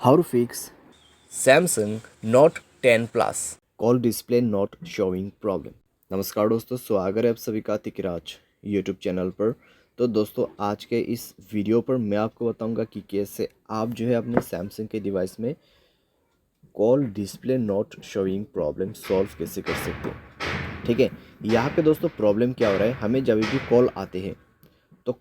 How to fix Samsung Note 10 Plus। Call display not showing problem. नमस्कार दोस्तों, स्वागत है आप सभी का तिकराज यूट्यूब चैनल पर। तो दोस्तों, आज के इस वीडियो पर मैं आपको बताऊंगा कि कैसे आप जो है अपने सैमसंग के डिवाइस में call display not showing problem solve कैसे कर सकते हैं। ठीक है, यहाँ पे दोस्तों प्रॉब्लम क्या हो रहा है, हमें जब भी कॉल आते हैं तो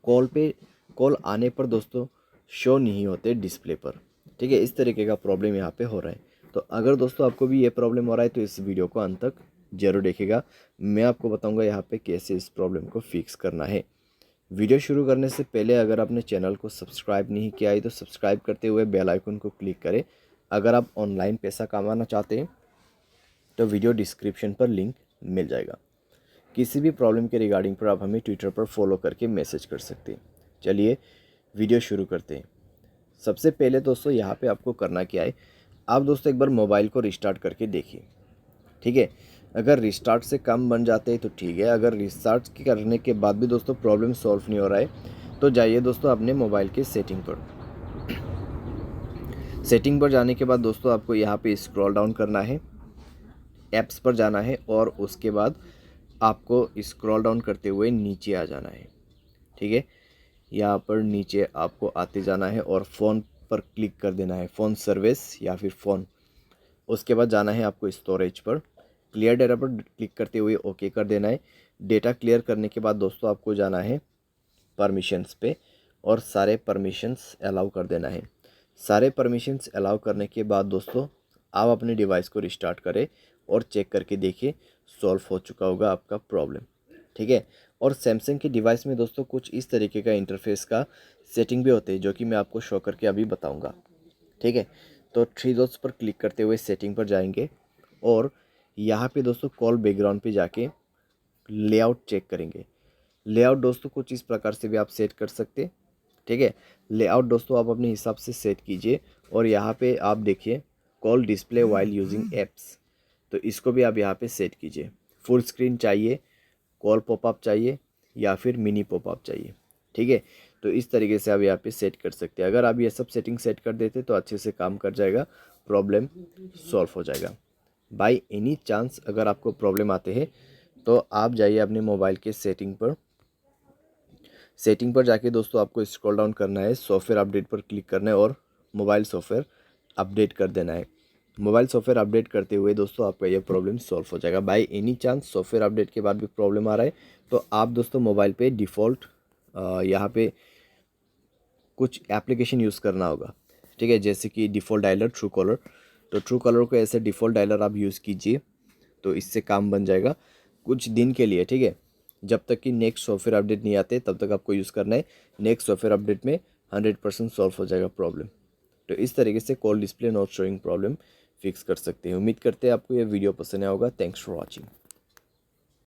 कॉल आने पर दोस्तों शो नहीं होते डिस्प्ले पर। ठीक है, इस तरीके का प्रॉब्लम यहाँ पे हो रहा है। तो अगर दोस्तों आपको भी ये प्रॉब्लम हो रहा है तो इस वीडियो को अंत तक जरूर देखेगा। मैं आपको बताऊंगा यहाँ पे कैसे इस प्रॉब्लम को फिक्स करना है। वीडियो शुरू करने से पहले अगर आपने चैनल को सब्सक्राइब नहीं किया है तो सब्सक्राइब करते हुए बेल आइकन को क्लिक करें। अगर आप ऑनलाइन पैसा कमाना चाहते हैं तो वीडियो डिस्क्रिप्शन पर लिंक मिल जाएगा। किसी भी प्रॉब्लम के रिगार्डिंग पर आप हमें ट्विटर पर फॉलो करके मैसेज कर सकते हैं। चलिए वीडियो शुरू करते हैं। सबसे पहले दोस्तों यहाँ पे आपको करना क्या है, आप दोस्तों एक बार मोबाइल को रिस्टार्ट करके देखिए। ठीक है, अगर रिस्टार्ट से कम बन जाते हैं तो ठीक है। अगर रिस्टार्ट करने के बाद भी दोस्तों प्रॉब्लम सॉल्व नहीं हो रहा है तो जाइए दोस्तों अपने मोबाइल के सेटिंग पर। सेटिंग पर जाने के बाद दोस्तों आपको यहाँ पे स्क्रॉल डाउन करना है, ऐप्स पर जाना है और उसके बाद आपको स्क्रॉल डाउन करते हुए नीचे आ जाना है। ठीक है, यहाँ पर नीचे आपको आते जाना है और फ़ोन पर क्लिक कर देना है, फ़ोन सर्विस या फिर फ़ोन। उसके बाद जाना है आपको स्टोरेज पर, क्लियर डेटा पर क्लिक करते हुए ओके कर देना है। डेटा क्लियर करने के बाद दोस्तों आपको जाना है परमिशंस पे और सारे परमिशंस अलाउ कर देना है। सारे परमिशंस अलाउ करने के बाद दोस्तों आप अपने डिवाइस को रिस्टार्ट करें और चेक करके देखिए सॉल्व हो चुका होगा आपका प्रॉब्लम। ठीक है, और सैमसंग के डिवाइस में दोस्तों कुछ इस तरीके का इंटरफेस का सेटिंग भी होते हैं जो कि मैं आपको शो करके अभी बताऊंगा। ठीक है, तो थ्री डॉट्स पर क्लिक करते हुए सेटिंग पर जाएंगे और यहाँ पे दोस्तों कॉल बैकग्राउंड पे जाके लेआउट चेक करेंगे। लेआउट दोस्तों कुछ इस प्रकार से भी आप सेट कर सकते हैं। ठीक है, लेआउट दोस्तों आप अपने हिसाब से सेट कीजिए और यहाँ पे आप देखिए call display while using apps, तो इसको भी आप यहाँ पे सेट कीजिए। फुल स्क्रीन चाहिए, कॉल पॉपअप चाहिए या फिर मिनी पॉपअप चाहिए। ठीक है, तो इस तरीके से आप यहाँ पे सेट कर सकते हैं। अगर आप ये सब सेटिंग सेट कर देते तो अच्छे से काम कर जाएगा, प्रॉब्लम सॉल्व हो जाएगा। बाय एनी चांस अगर आपको प्रॉब्लम आते हैं तो आप जाइए अपने मोबाइल के सेटिंग पर। सेटिंग पर जाके दोस्तों आपको स्क्रॉल डाउन करना है, सॉफ्टवेयर अपडेट पर क्लिक करना है और मोबाइल सॉफ्टवेयर अपडेट कर देना है। मोबाइल सॉफ्टवेयर अपडेट करते हुए दोस्तों आपका ये प्रॉब्लम सॉल्व हो जाएगा। By any chance software update के बाद भी प्रॉब्लम आ रहा है तो आप दोस्तों मोबाइल पे डिफ़ॉल्ट यहाँ पे कुछ एप्लीकेशन यूज़ करना होगा। ठीक है, जैसे कि डिफ़ॉल्ट डायलर, ट्रू कॉलर। तो ट्रू कॉलर को ऐसे डिफ़ॉल्ट डायलर आप यूज़ कीजिए तो इससे काम बन जाएगा कुछ दिन के लिए। ठीक है, जब तक कि नेक्स्ट सॉफ्टवेयर अपडेट नहीं आते तब तक आपको यूज़ करना है। नेक्स्ट सॉफ्टवेयर अपडेट में 100% सॉल्व हो जाएगा प्रॉब्लम। तो इस तरीके से call display not showing problem fix कर सकते हैं। उम्मीद करते हैं आपको ये वीडियो पसंद आया होगा। Thanks for watching.